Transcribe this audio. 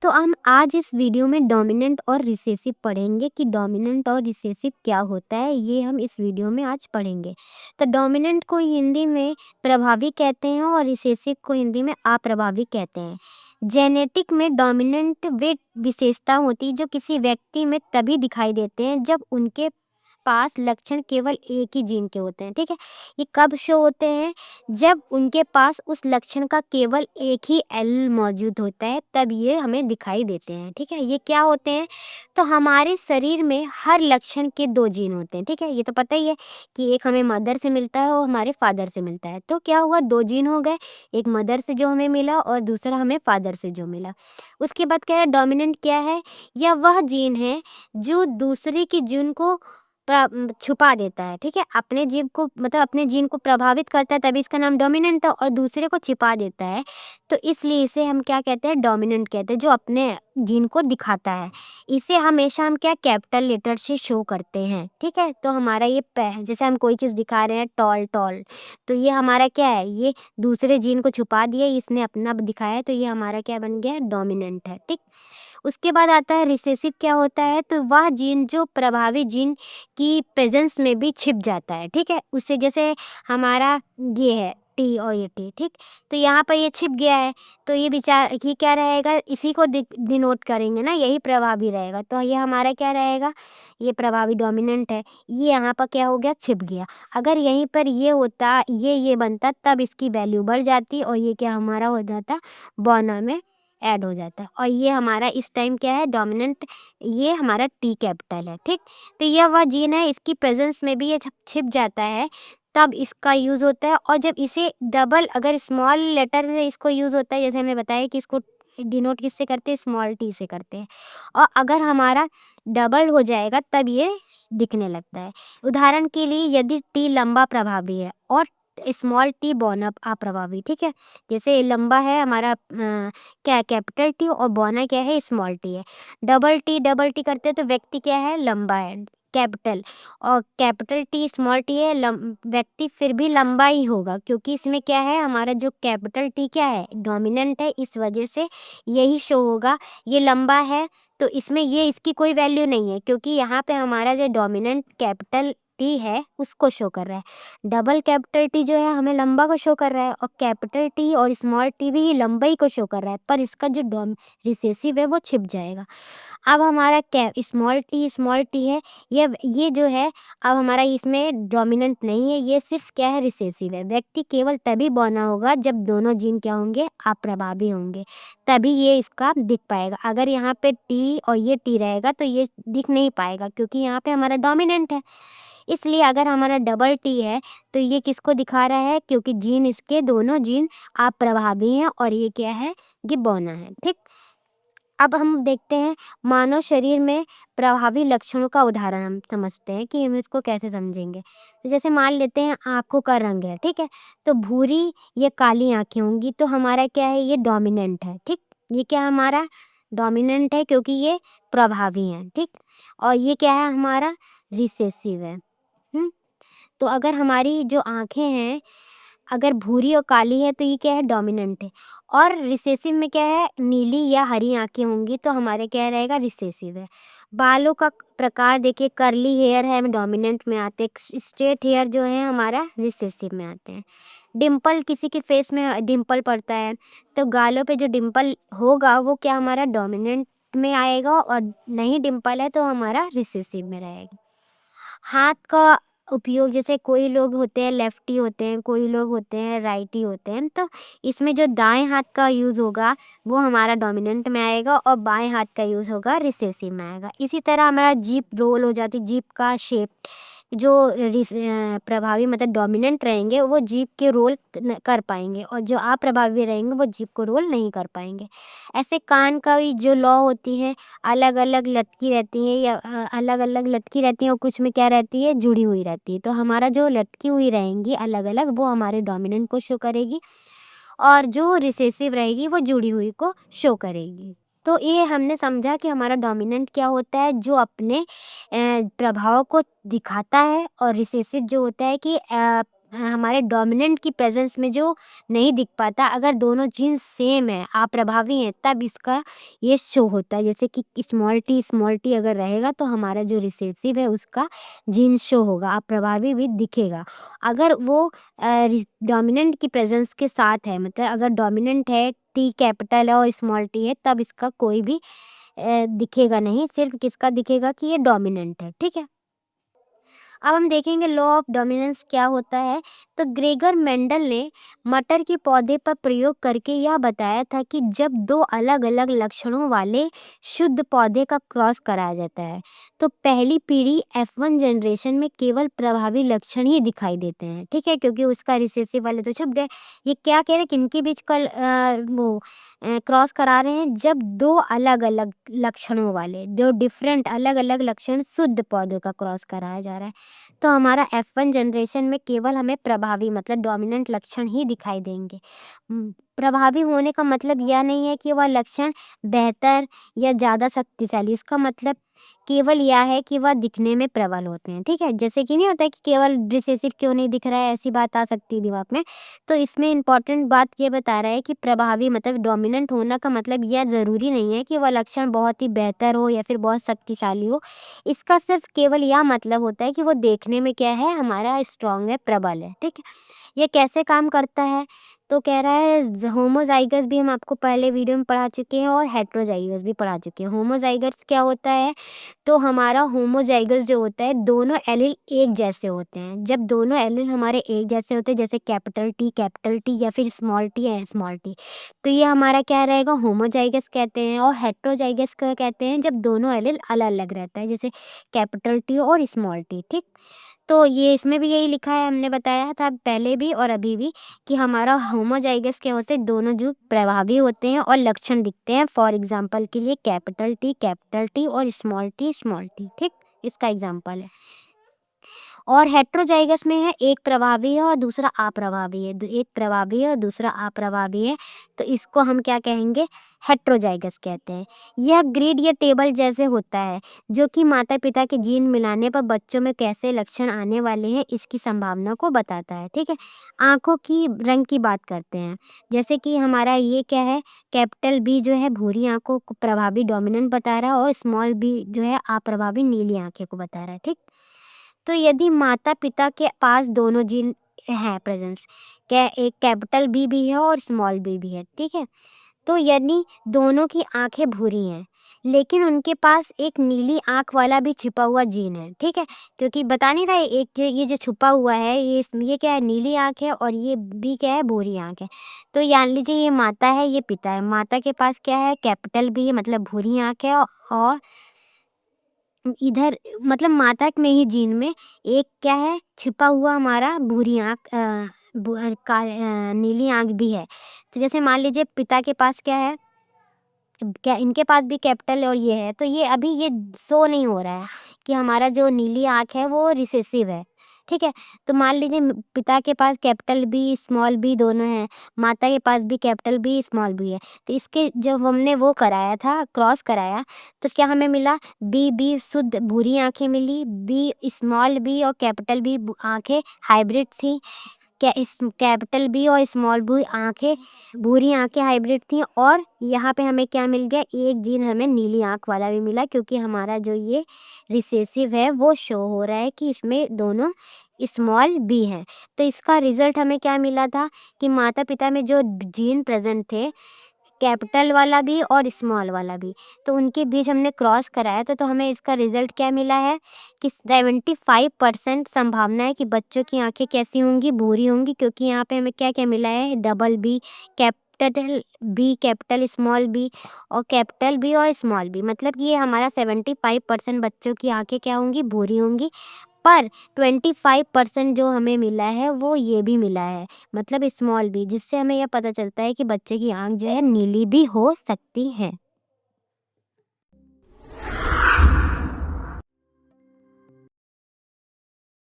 तो हम आज इस वीडियो में डोमिनेंट और रिसेसिव पढ़ेंगे कि डोमिनेंट और रिसेसिव क्या होता है, ये हम इस वीडियो में आज पढ़ेंगे। तो डोमिनेंट को हिंदी में प्रभावी कहते हैं और रिसेसिव को हिंदी में अप्रभावी कहते हैं। जेनेटिक में डोमिनेंट वे विशेषता होती है जो किसी व्यक्ति में तभी दिखाई देते हैं जब उनके पास लक्षण केवल एक ही जीन के होते हैं। ठीक है, ये कब शो होते हैं? जब उनके पास उस लक्षण का केवल एक ही एल मौजूद होता है, तब ये हमें दिखाई देते हैं। ठीक है, ये क्या होते हैं? तो हमारे शरीर में हर लक्षण के दो जीन होते हैं। ठीक है, ये तो पता ही है कि एक हमें मदर से मिलता है और हमारे फादर से मिलता है। तो क्या हुआ, दो जीन हो गए, एक मदर से जो हमें मिला और दूसरा हमें फादर से जो मिला। उसके बाद क्या है, डोमिनेंट क्या है? यह वह जीन है जो दूसरे की जीन को छुपा देता है। ठीक है, अपने जीव को मतलब अपने जीन को प्रभावित करता है, तभी इसका नाम डोमिनेंट है, और दूसरे को छिपा देता है, तो इसलिए इसे हम क्या कहते हैं? डोमिनेंट कहते हैं, जो अपने जीन को दिखाता है। इसे हमेशा हम क्या कैपिटल लेटर से शो करते हैं। ठीक है, तो हमारा ये जैसे हम कोई चीज़ दिखा रहे हैं टॉल टॉल, तो ये हमारा क्या है? ये दूसरे जीन को छुपा दिया, इसने अपना दिखाया, तो ये हमारा क्या बन गया? डोमिनेंट है। ठीक, उसके बाद आता है रिसेसिव। क्या होता है? तो वह जीन जो प्रभावी जीन की प्रेजेंस में भी छिप जाता है। ठीक है, उससे जैसे हमारा ये है टी और ये टी, ठीक, तो यहाँ पर ये छिप गया है, तो ये क्या रहेगा? इसी को डिनोट करेंगे ना, यही प्रभावी रहेगा, तो ये हमारा क्या रहेगा? ये प्रभावी डोमिनेंट है। ये यहाँ पर क्या हो गया? छिप गया। अगर यहीं पर ये होता, ये बनता, तब इसकी वैल्यू बढ़ जाती और ये क्या हमारा हो जाता? बॉना में ऐड हो जाता है, और ये हमारा इस टाइम क्या है? डोमिनेंट। ये हमारा टी कैपिटल है। ठीक, तो यह वह जीन है, इसकी प्रेजेंस में भी ये छिप जाता है, तब इसका यूज़ होता है। और जब इसे डबल, अगर स्मॉल लेटर में इसको यूज़ होता है, जैसे हमने बताया कि इसको डिनोट किससे करते हैं? स्मॉल टी से करते हैं, और अगर हमारा डबल हो जाएगा तब ये दिखने लगता है। उदाहरण के लिए, यदि टी लंबा प्रभावी है और स्मॉल टी बॉना अप्रभावी। ठीक है, जैसे लंबा है हमारा क्या कैपिटल टी, और बॉना क्या है? स्मॉल टी है। डबल टी करते हैं तो व्यक्ति क्या है? लंबा है, कैपिटल, और कैपिटल टी स्मॉल टी है, व्यक्ति फिर भी लंबा ही होगा, क्योंकि इसमें क्या है? हमारा जो कैपिटल टी क्या है? डोमिनेंट है, इस वजह से यही शो होगा। ये लंबा है तो इसमें ये इसकी कोई वैल्यू नहीं है, क्योंकि यहाँ पे हमारा जो डोमिनेंट कैपिटल टी है उसको शो कर रहा है। डबल कैपिटल टी जो है हमें लंबा को शो कर रहा है, और कैपिटल टी और स्मॉल टी भी लंबाई को शो कर रहा है, पर इसका जो रिसेसिव है वो छिप जाएगा। अब हमारा स्मॉल टी है, ये जो है अब हमारा इसमें डोमिनेंट नहीं है, ये सिर्फ क्या है? रिसेसिव है। व्यक्ति केवल तभी बौना होगा जब दोनों जीन क्या होंगे? अप्रभावी होंगे, तभी ये इसका दिख पाएगा। अगर यहाँ पे टी और ये टी रहेगा तो ये दिख नहीं पाएगा, क्योंकि यहाँ पे हमारा डोमिनेंट है। इसलिए अगर हमारा डबल टी है तो ये किसको दिखा रहा है? क्योंकि जीन, इसके दोनों जीन अप्रभावी हैं, और ये क्या है? ये बौना है। ठीक, अब हम देखते हैं मानव शरीर में प्रभावी लक्षणों का उदाहरण। हम समझते हैं कि हम इसको कैसे समझेंगे। तो जैसे मान लेते हैं आँखों का रंग है, ठीक है, तो भूरी या काली आँखें होंगी तो हमारा क्या है? ये डोमिनेंट है। ठीक, ये क्या हमारा? डोमिनेंट है, क्योंकि ये प्रभावी हैं। ठीक, और ये क्या है? हमारा रिसेसिव है। तो अगर हमारी जो आँखें हैं अगर भूरी और काली है तो ये क्या है? डोमिनेंट है। और रिसेसिव में क्या है? नीली या हरी आँखें होंगी तो हमारे क्या रहेगा? रिसेसिव है। बालों का प्रकार देखिए, कर्ली हेयर है डोमिनेंट में आते हैं, स्ट्रेट हेयर जो है हमारा रिसेसिव में आते हैं। डिम्पल, किसी के फेस में डिम्पल पड़ता है तो गालों पे जो डिम्पल होगा वो क्या हमारा? डोमिनेंट में आएगा, और नहीं डिम्पल है तो हमारा रिसेसिव में रहेगा। हाथ का उपयोग, जैसे कोई लोग होते हैं लेफ्टी होते हैं, कोई लोग होते हैं राइटी होते हैं, तो इसमें जो दाएं हाथ का यूज़ होगा वो हमारा डोमिनेंट में आएगा, और बाएं हाथ का यूज़ होगा रिसेसिव में आएगा। इसी तरह हमारा जीभ रोल हो जाती, जीभ का शेप जो प्रभावी मतलब डोमिनेंट रहेंगे वो जीभ के रोल कर पाएंगे, और जो अप्रभावी रहेंगे वो जीभ को रोल नहीं कर पाएंगे। ऐसे कान का भी जो लौ होती है अलग अलग लटकी रहती है, या अलग अलग लटकी रहती है, और कुछ में क्या रहती है? जुड़ी हुई रहती है। तो हमारा जो लटकी हुई रहेंगी अलग अलग वो हमारे डोमिनेंट को शो करेगी, और जो रिसेसिव रहेगी वो जुड़ी हुई को शो करेगी। तो ये हमने समझा कि हमारा डोमिनेंट क्या होता है? जो अपने प्रभाव को दिखाता है, और रिसेसिव जो होता है कि हमारे डोमिनेंट की प्रेजेंस में जो नहीं दिख पाता, अगर दोनों जीन्स सेम है, अप्रभावी हैं, तब इसका ये शो होता है। जैसे कि स्मॉल टी अगर रहेगा तो हमारा जो रिसेसिव है उसका जीन्स शो होगा, अप्रभावी भी दिखेगा। अगर वो डोमिनेंट की प्रेजेंस के साथ है, मतलब अगर डोमिनेंट है, टी कैपिटल है और स्मॉल टी है, तब इसका कोई भी दिखेगा नहीं, सिर्फ किसका दिखेगा कि ये डोमिनेंट है। ठीक है, अब हम देखेंगे लॉ ऑफ डोमिनेंस क्या होता है। तो ग्रेगर मेंडल ने मटर के पौधे पर प्रयोग करके यह बताया था कि जब दो अलग अलग लक्षणों वाले शुद्ध पौधे का क्रॉस कराया जाता है तो पहली पीढ़ी F1 जनरेशन में केवल प्रभावी लक्षण ही दिखाई देते हैं। ठीक है, क्योंकि उसका रिसेसिव वाले तो छुप गए। ये क्या कह रहे हैं, किनके बीच का वो क्रॉस करा रहे हैं, जब दो अलग अलग लक्षणों वाले, जो डिफरेंट अलग अलग लक्षण शुद्ध पौधों का क्रॉस कराया जा रहा है। तो हमारा F1 जनरेशन में केवल हमें प्रभावी मतलब डोमिनेंट लक्षण ही दिखाई देंगे। प्रभावी होने का मतलब यह नहीं है कि वह लक्षण बेहतर या ज़्यादा शक्तिशाली, इसका मतलब केवल यह है कि वह दिखने में प्रबल होते हैं। ठीक है, जैसे कि नहीं होता कि केवल रिसेसिव क्यों नहीं दिख रहा है, ऐसी बात आ सकती है दिमाग में। तो इसमें इम्पॉर्टेंट बात ये बता रहा है कि प्रभावी मतलब डोमिनेंट होना का मतलब यह ज़रूरी नहीं है कि वह लक्षण बहुत ही बेहतर हो या फिर बहुत शक्तिशाली हो। इसका सिर्फ केवल यह मतलब होता है कि वो देखने में क्या है, हमारा स्ट्रांग है, प्रबल है। ठीक है, ये कैसे काम करता है, तो कह रहा है होमोजाइगस भी हम आपको पहले वीडियो में पढ़ा चुके हैं और हेट्रोजाइगस भी पढ़ा चुके हैं। होमोजाइगस क्या होता है, तो हमारा होमोजाइगस जो होता है, दोनों एलील एक जैसे होते हैं। जब दोनों एलील हमारे एक जैसे होते हैं, जैसे कैपिटल टी या फिर स्मॉल टी है स्मॉल टी, तो ये हमारा क्या रहेगा, होमोजाइगस कहते हैं। और हेट्रोजाइगस क्या कहते हैं, जब दोनों एलील अलग अलग रहता है, जैसे कैपिटल टी और स्मॉल टी। ठीक, तो ये इसमें भी यही लिखा है, हमने बताया था पहले भी और अभी भी, कि हमारा होमोजाइगस क्या होते हैं, दोनों जो प्रभावी होते हैं और लक्षण दिखते हैं। फॉर एग्जांपल के लिए कैपिटल टी और स्मॉल टी। ठीक, इसका एग्जांपल है। और हेट्रोजाइगस में है, एक प्रभावी है और दूसरा अप्रभावी है, एक प्रभावी है और दूसरा अप्रभावी है, तो इसको हम क्या कहेंगे, हेट्रोजाइगस कहते हैं। यह ग्रिड या टेबल जैसे होता है, जो कि माता पिता के जीन मिलाने पर बच्चों में कैसे लक्षण आने वाले हैं इसकी संभावना को बताता है। ठीक है, आंखों की रंग की बात करते हैं। जैसे कि हमारा ये क्या है, कैपिटल बी जो है भूरी आंखों को प्रभावी डोमिनेंट बता रहा है और स्मॉल बी जो है अप्रभावी नीली आंखें को बता रहा है। ठीक, तो यदि माता पिता के पास दोनों जीन हैं प्रेजेंस, क्या एक कैपिटल बी भी है और स्मॉल बी भी है। ठीक है, तो यदि दोनों की आंखें भूरी हैं लेकिन उनके पास एक नीली आंख वाला भी छुपा हुआ जीन है। ठीक है, क्योंकि बता नहीं रहा है, एक जो ये जो छुपा हुआ है, ये क्या है, नीली आंख है और ये भी क्या है, भूरी आंख है। तो जान लीजिए ये माता है, ये पिता है। माता के पास क्या है, कैपिटल बी है मतलब भूरी आंख है, और इधर मतलब माता में ही जीन में एक क्या है, छिपा हुआ हमारा भूरी आँख नीली आँख भी है। तो जैसे मान लीजिए पिता के पास क्या है, क्या इनके पास भी कैपिटल और ये है, तो ये अभी ये शो नहीं हो रहा है कि हमारा जो नीली आँख है वो रिसेसिव है। ठीक है, तो मान लीजिए पिता के पास कैपिटल बी स्मॉल बी दोनों हैं, माता के पास भी कैपिटल बी स्मॉल बी है। तो इसके जब हमने वो कराया था, क्रॉस कराया, तो क्या हमें मिला, बी शुद्ध भूरी आंखें मिली, बी स्मॉल बी और कैपिटल बी आंखें हाइब्रिड थी। क्या इस कैपिटल बी और स्मॉल बी आंखें भूरी आंखें हाइब्रिड थी। और यहाँ पे हमें क्या मिल गया, एक जीन हमें नीली आंख वाला भी मिला, क्योंकि हमारा जो ये रिसेसिव है वो शो हो रहा है कि इसमें दोनों स्मॉल बी हैं। तो इसका रिजल्ट हमें क्या मिला था कि माता पिता में जो जीन प्रेजेंट थे, कैपिटल वाला भी और स्मॉल वाला भी, तो उनके बीच हमने क्रॉस कराया तो हमें इसका रिजल्ट क्या मिला है कि 75% संभावना है कि बच्चों की आंखें कैसी होंगी, भूरी होंगी, क्योंकि यहाँ पे हमें क्या क्या मिला है, double B, capital small B और कैपिटल बी और स्मॉल बी, मतलब ये हमारा 75% बच्चों की आंखें क्या होंगी, भूरी होंगी। पर 25% जो हमें मिला है वो ये भी मिला है, मतलब स्मॉल बी, जिससे हमें यह पता चलता है कि बच्चे की आंख जो है नीली भी हो सकती है।